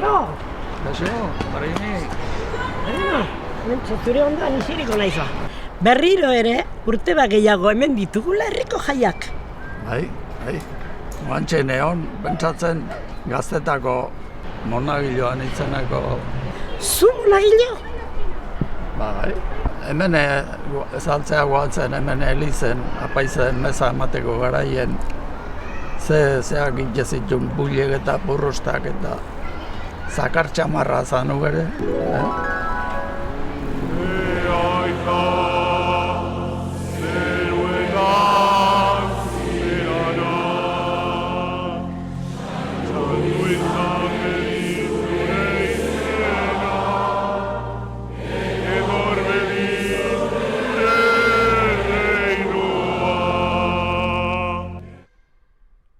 Pedro! Kaixo, Marini. Mentzu, zure ondoan isiriko naiza. Berriro ere, urte bat gehiago hemen ditugula herriko jaiak. Bai. Guantxe neon, pentsatzen gaztetako monagiloan itzeneko. Zu monagilo? Bai. Hemen ezaltzea guatzen, hemen elizen, apaizen meza emateko garaien. Zeak itxezitun buliek eta burrustak eta zakar txamarra zanu bere.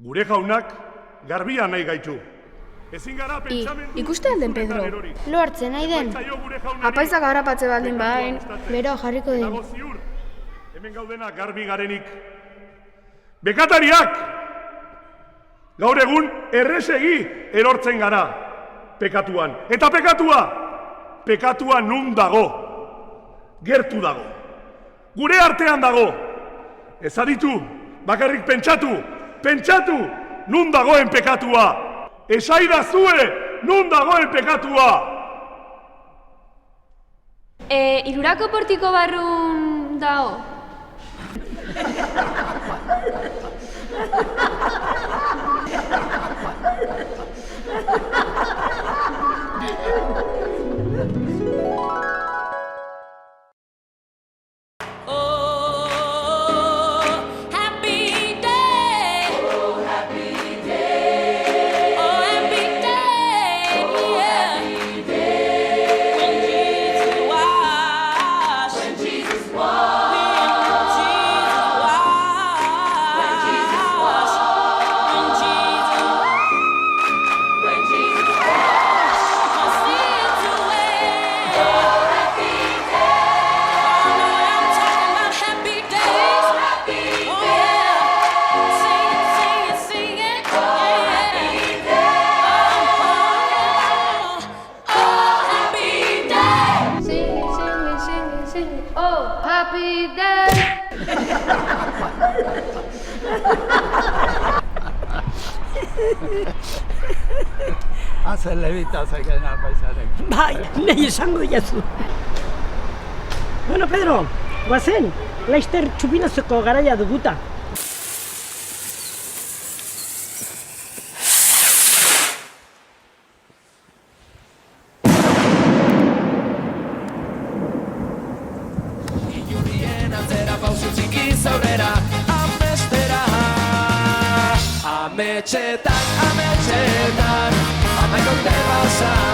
Gure jaunak garbia nahi gaitu. Ezin gara pentsamendu... Ikuste alden, Pedro. Lo hartzen nahi den. Apaizak harrapatze baldin bain. Bero jarriko den. Hemen gaudena garbi garenik. Bekatariak! Gaur egun errezegi erortzen gara pekatuan. Eta pekatua nun dago. Gertu dago. Gure artean dago. Ez aditu, bakarrik pentsatu nun dagoen pekatua. Esaidazue nun dagoen pekatua. Irurako portiko barrun dago. Hazen lebita zeken apaizarek. Bai, nahi esango jazu. Bueno, Pedro, guazen, laizter txupinazoko garaia duguta. Ametxetan, amaiko terrazan